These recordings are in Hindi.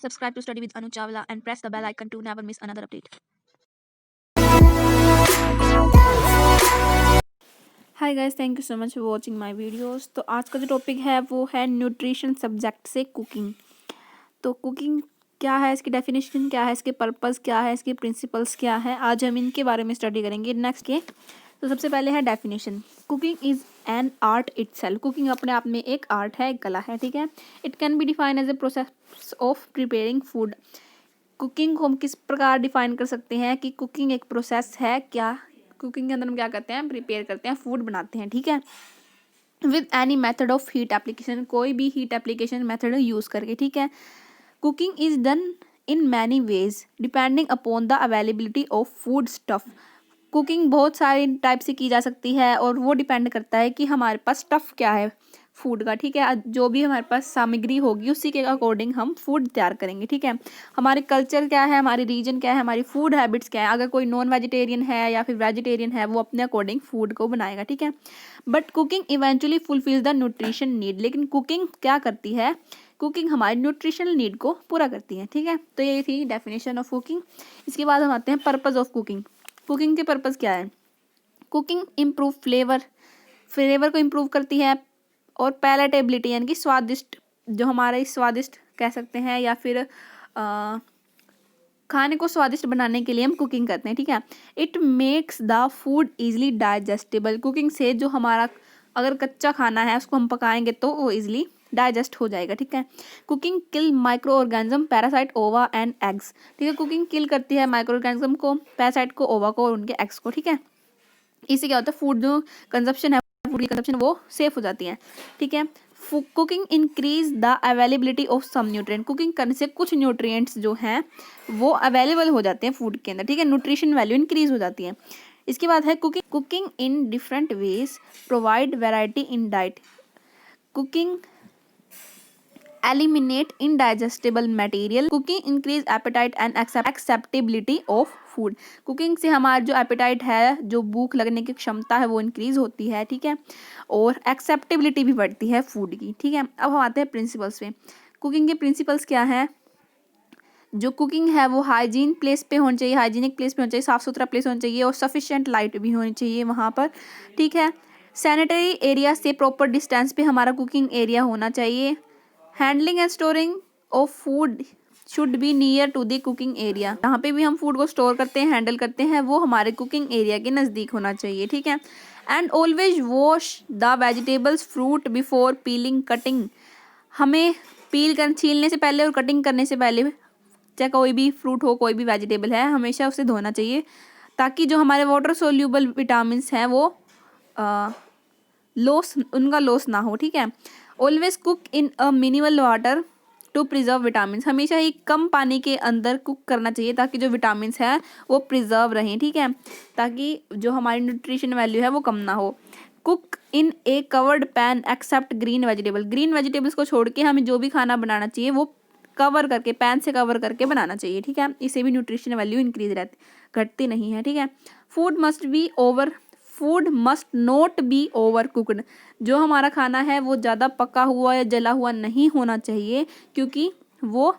Subscribe to Study with Anu Chawla and press the bell icon to never miss another update. Hi guys, thank you so much for watching my videos. तो आज का जो टॉपिक है वो है न्यूट्रिशन सब्जेक्ट से कुकिंग। तो कुकिंग क्या है, इसकी डेफिनेशन क्या है, इसके पर्पस क्या है, इसके प्रिंसिपल्स क्या है, आज हम इनके बारे में स्टडी करेंगे नेक्स्ट के। तो सबसे पहले है definition. Cooking is an art itself. Cooking अपने आप में एक आर्ट है, एक कला है, ठीक है। It can be define as a process of preparing food. Cooking को हम किस प्रकार डिफाइन कर सकते हैं कि कुकिंग एक प्रोसेस है। क्या कुकिंग के अंदर हम क्या करते हैं, प्रिपेयर करते हैं, फूड बनाते हैं, ठीक है, with any method of heat application, कोई भी हीट एप्लीकेशन मेथड यूज़ करके, ठीक है। Cooking is done in many ways depending upon the availability of food stuff. Cooking बहुत सारे टाइप से की जा सकती है और वो डिपेंड करता है कि हमारे पास स्टफ़ क्या है फूड का, ठीक है। जो भी हमारे पास सामग्री होगी उसी के अकॉर्डिंग हम फूड तैयार करेंगे, ठीक है। हमारे कल्चर क्या है, हमारी रीजन क्या है, हमारी फूड हैबिट्स क्या है। अगर कोई नॉन वेजिटेरियन है या फिर वेजिटेरियन है, वो अपने अकॉर्डिंग फूड को बनाएगा, ठीक है। But cooking eventually fulfils the nutrition need. लेकिन कुकिंग क्या करती है, कुकिंग हमारी न्यूट्रिशनल नीड को पूरा करती है, ठीक है। तो ये थी डेफिनेशन ऑफ कुकिंग। इसके बाद हम आते हैं पर्पज़ ऑफ कुकिंग। कुकिंग के पर्पज़ क्या है। कुकिंग इम्प्रूव फ्लेवर को इम्प्रूव करती है और पैलेटेबिलिटी यानी कि स्वादिष्ट, जो हमारे स्वादिष्ट कह सकते हैं या फिर खाने को स्वादिष्ट बनाने के लिए हम कुकिंग करते हैं, ठीक है। It makes the food easily digestible. Cooking से जो हमारा अगर कच्चा खाना है उसको हम पकाएंगे तो वो ईजिली डाइजेस्ट हो जाएगा, ठीक है। कुकिंग किल माइक्रो ऑर्गेनिज्म पैरासाइट ओवा एंड एग्स, ठीक है। कुकिंग किल करती है माइक्रो ऑर्गेनिज्म को, पैरासाइट को, ओवा को और उनके एग्स को, ठीक है। इससे क्या होता है, फूड जो कंजप्शन है, फूड की कंजप्शन वो सेफ हो जाती है, ठीक है। Cooking increase the availability of some nutrient. Cooking करने से कुछ न्यूट्रिएंट्स जो हैं वो अवेलेबल हो जाते हैं फूड के अंदर, ठीक है। न्यूट्रिशन वैल्यू इंक्रीज हो जाती है। इसके बाद है cooking in different ways provide variety in diet. Cooking eliminate indigestible material. Cooking increase appetite and acceptability of food. Cooking से हमारा जो एपेटाइट है, जो भूख लगने की क्षमता है, वो इंक्रीज होती है, ठीक है, और एक्सेप्टेबिलिटी भी बढ़ती है फूड की, ठीक है। अब हम आते हैं प्रिंसिपल्स पे। कुकिंग के प्रिंसिपल्स क्या है। जो कुकिंग है वो हाइजीन प्लेस पे होनी चाहिए, हाइजीनिक प्लेस पे होनी चाहिए, साफ़ सुथरा प्लेस होना चाहिए और सफिशिएंट लाइट भी होनी चाहिए वहाँ पर, ठीक है। सैनिटरी एरिया से प्रॉपर डिस्टेंस पे हमारा कुकिंग एरिया होना चाहिए। Handling and storing of food should be near to the cooking area. जहाँ पे भी हम फूड को स्टोर करते हैं, हैंडल करते हैं, वो हमारे कुकिंग एरिया के नज़दीक होना चाहिए, ठीक है। And always wash the vegetables fruit before piling cutting. हमें छीलने से पहले और कटिंग करने से पहले, चाहे कोई भी फ्रूट हो, कोई भी वेजिटेबल है, हमेशा उसे धोना चाहिए ताकि जो हमारे वाटर सोल्यूबल विटामिन हैं वो उनका लॉस ना हो, ठीक है। Always cook in a minimal water to preserve vitamin. हमेशा ही कम पानी के अंदर कुक करना चाहिए ताकि जो विटामिन हैं वो प्रिजर्व रहें, ठीक है, ताकि जो हमारी न्यूट्रिशन वैल्यू है वो कम ना हो। Cook in a covered pan except green vegetable. Green vegetables को छोड़ के हमें जो भी खाना बनाना चाहिए वो कवर करके, पैन से कवर करके बनाना चाहिए, ठीक है। इससे भी न्यूट्रिशन वैल्यू इंक्रीज रहती, घटती नहीं है, ठीक है। Food must not be over cooked. जो हमारा खाना है वो ज़्यादा पका हुआ या जला हुआ नहीं होना चाहिए, क्योंकि वो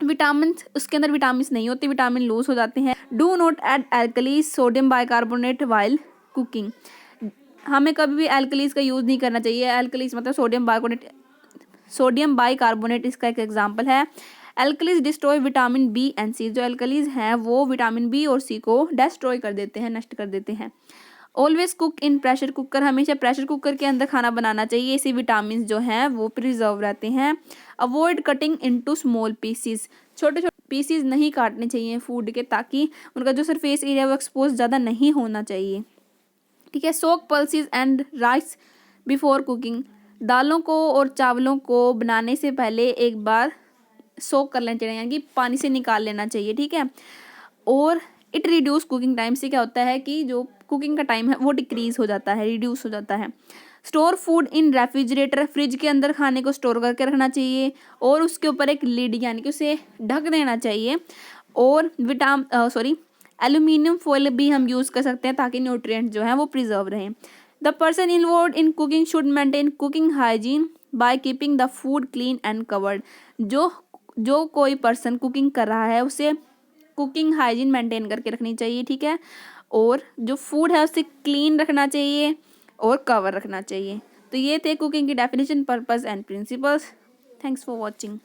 विटामिन, उसके अंदर विटामिन नहीं होते, विटामिन लूज हो जाते हैं। Do not add alkalis sodium bicarbonate while cooking. हमें कभी भी एल्कलीज का यूज़ नहीं करना चाहिए। एल्कलीज मतलब सोडियम बाइकार्बोनेट इसका एक एग्जाम्पल है। Alkalis destroy vitamin B and C. जो एल्कलीज हैं वो विटामिन बी और सी को डिस्ट्रॉय कर देते हैं, नष्ट कर देते हैं। ऑलवेज कुक इन प्रेशर कुकर। हमेशा प्रेशर कुकर के अंदर खाना बनाना चाहिए, इसी विटामिन जो हैं वो प्रिजर्व रहते हैं। Avoid cutting into small PCs. छोटे छोटे पीसीज नहीं काटने चाहिए फूड के, ताकि उनका जो सरफेस एरिया वो एक्सपोज ज़्यादा नहीं होना चाहिए, ठीक है। Soak pulses and rice before cooking. दालों को और चावलों को बनाने से पहले एक बार सोक कर लेना चाहिए, यानी कि पानी से निकाल लेना चाहिए, ठीक है। और इट रिड्यूस कुकिंग टाइम। से क्या होता है कि जो कुकिंग का टाइम है वो डिक्रीज हो जाता है, रिड्यूस हो जाता है। Store food in refrigerator. Fridge के अंदर खाने को स्टोर करके रखना चाहिए और उसके ऊपर एक लिड यानी कि उसे ढक देना चाहिए। और एल्यूमिनियम फॉइल भी हम यूज़ कर सकते हैं ताकि न्यूट्रिएंट जो हैं वो प्रिजर्व रहें। The person involve in cooking should maintain cooking hygiene by keeping the food clean and covered. जो जो कोई पर्सन कुकिंग कर रहा है उसे कुकिंग हाइजीन मेंटेन करके रखनी चाहिए, ठीक है। और जो फूड है उसे क्लीन रखना चाहिए और कवर रखना चाहिए। तो ये थे कुकिंग की definition, purpose and principles. Thanks for watching.